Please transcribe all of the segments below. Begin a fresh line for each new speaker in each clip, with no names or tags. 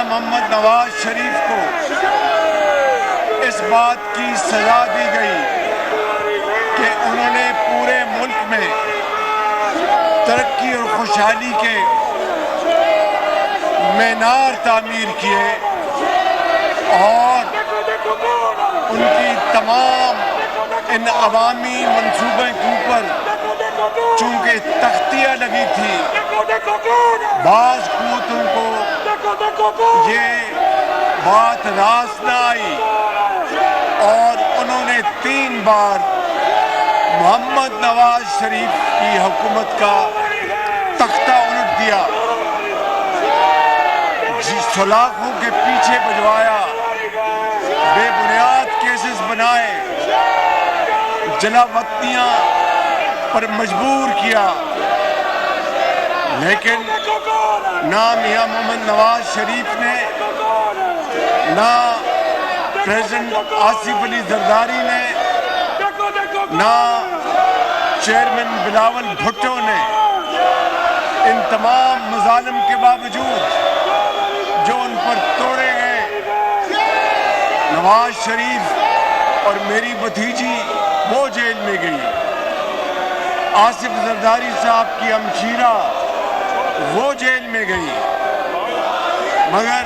میاں محمد نواز شریف کو اس بات کی سزا دی گئی کہ انہوں نے پورے ملک میں ترقی اور خوشحالی کے مینار تعمیر کیے اور ان کی تمام ان عوامی منصوبوں کے اوپر چونکہ تختیاں لگی تھی، بعض قوتوں کو یہ بات راست نہ آئی اور انہوں نے 3 بار محمد نواز شریف کی حکومت کا تختہ الٹ دیا، سلاخوں کے پیچھے بجوایا، بے بنیاد کیسز بنائے، جلا وطنیاں پر مجبور کیا، لیکن نہ میاں محمد نواز شریف نے، نہ پریزیڈنٹ آصف علی زرداری نے، نہ چیئرمین بلاول بھٹو نے ان تمام مظالم کے باوجود جو ان پر توڑے گئے، نواز شریف اور میری بھتیجی وہ جیل میں گئی، آصف زرداری صاحب کی ہمشیرہ وہ جیل میں گئی، مگر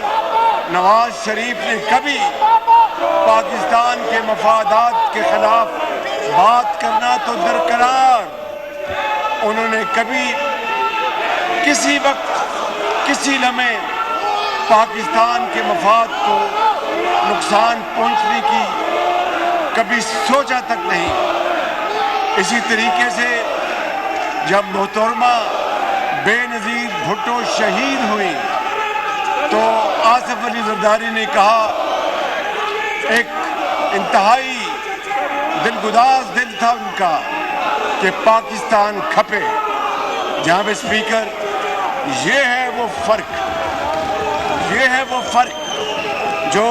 نواز شریف نے کبھی پاکستان کے مفادات کے خلاف بات کرنا تو درکنار، انہوں نے کبھی کسی وقت کسی لمحے پاکستان کے مفاد کو نقصان پہنچنے کی کبھی سوچا تک نہیں۔ اسی طریقے سے جب محترمہ بے نظیر بھٹو شہید ہوئی تو آصف علی زرداری نے کہا، ایک انتہائی دلگداز دل تھا ان کا کہ پاکستان کھپے۔ جناب اسپیکر، یہ ہے وہ فرق جو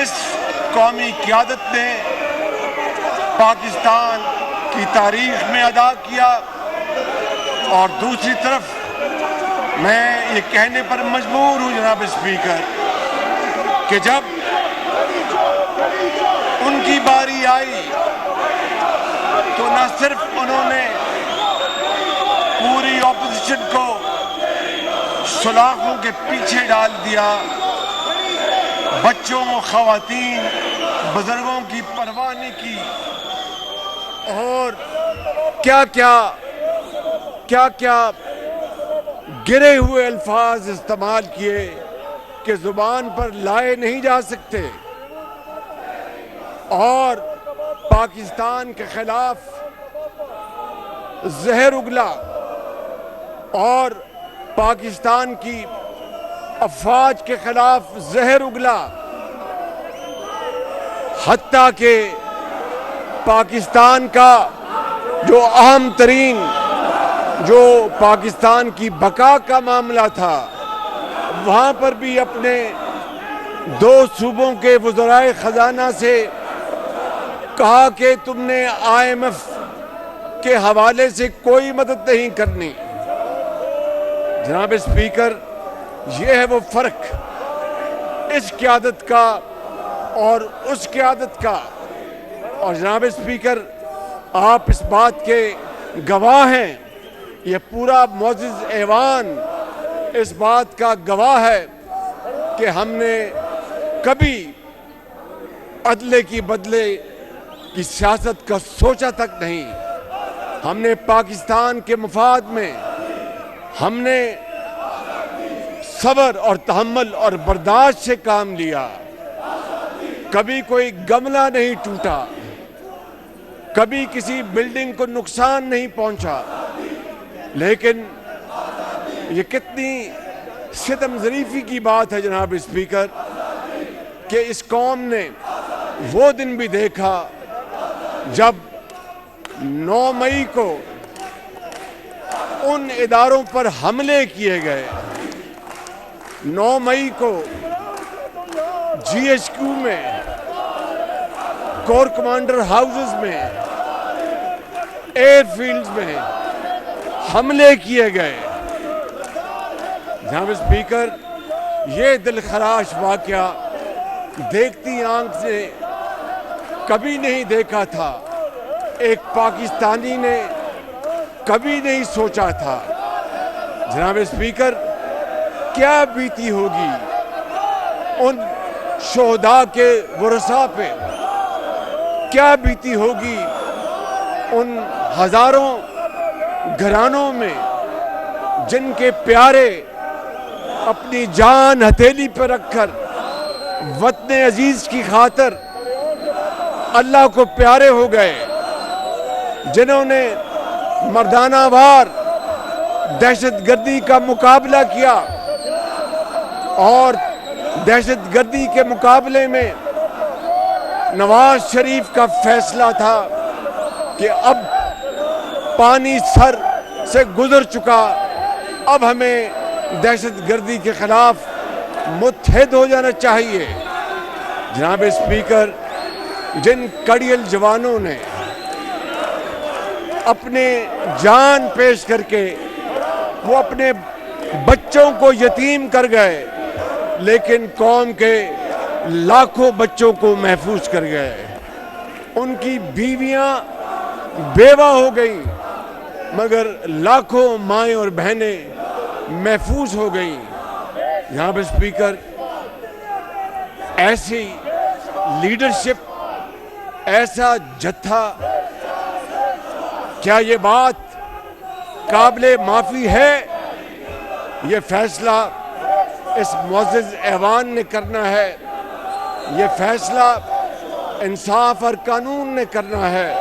اس قومی قیادت نے پاکستان کی تاریخ میں ادا کیا، اور دوسری طرف میں یہ کہنے پر مجبور ہوں جناب اسپیکر کہ جب ان کی باری آئی تو نہ صرف انہوں نے پوری اپوزیشن کو سلاخوں کے پیچھے ڈال دیا، بچوں، خواتین، بزرگوں کی پرواہ نہیں کی، اور کیا کیا گرے ہوئے الفاظ استعمال کیے کہ زبان پر لائے نہیں جا سکتے، اور پاکستان کے خلاف زہر اگلا اور پاکستان کی افواج کے خلاف زہر اگلا، حتیٰ کہ پاکستان کا جو اہم ترین جو پاکستان کی بقا کا معاملہ تھا، وہاں پر بھی اپنے 2 صوبوں کے وزرائے خزانہ سے کہا کہ تم نے IMF کے حوالے سے کوئی مدد نہیں کرنی۔ جناب اسپیکر، یہ ہے وہ فرق اس قیادت کا اور اس قیادت کا، اور جناب اسپیکر آپ اس بات کے گواہ ہیں، یہ پورا معزز ایوان اس بات کا گواہ ہے کہ ہم نے کبھی عدلے کی بدلے کی سیاست کا سوچا تک نہیں۔ ہم نے پاکستان کے مفاد میں ہم نے صبر اور تحمل اور برداشت سے کام لیا، کبھی کوئی گملہ نہیں ٹوٹا، کبھی کسی بلڈنگ کو نقصان نہیں پہنچا، لیکن یہ کتنی ستم ظریفی کی بات ہے جناب اسپیکر کہ اس قوم نے وہ دن بھی دیکھا جب 9 مئی کو ان اداروں پر حملے کیے گئے، 9 مئی کو GHQ میں، کور کمانڈر ہاؤسز میں، ایئر فیلڈز میں حملے کیے گئے۔ جناب اسپیکر، یہ دلخراش واقعہ دیکھتی آنکھ سے کبھی نہیں دیکھا تھا، ایک پاکستانی نے کبھی نہیں سوچا تھا۔ جناب اسپیکر، کیا بیتی ہوگی ان شہداء کے ورثاء پہ، کیا بیتی ہوگی ان ہزاروں گھرانوں میں جن کے پیارے اپنی جان ہتھیلی پر رکھ کر وطن عزیز کی خاطر اللہ کو پیارے ہو گئے، جنہوں نے مردانہ وار دہشت گردی کا مقابلہ کیا، اور دہشت گردی کے مقابلے میں نواز شریف کا فیصلہ تھا کہ اب پانی سر سے گزر چکا، اب ہمیں دہشت گردی کے خلاف متحد ہو جانا چاہیے۔ جناب اسپیکر، جن کڑیل جوانوں نے اپنے جان پیش کر کے وہ اپنے بچوں کو یتیم کر گئے، لیکن قوم کے لاکھوں بچوں کو محفوظ کر گئے، ان کی بیویاں بیوہ ہو گئیں مگر لاکھوں مائیں اور بہنیں محفوظ ہو گئیں۔ جناب اسپیکر، ایسی لیڈرشپ، ایسا جتھا، کیا یہ بات قابل معافی ہے؟ یہ فیصلہ اس معزز ایوان نے کرنا ہے، یہ فیصلہ انصاف اور قانون نے کرنا ہے۔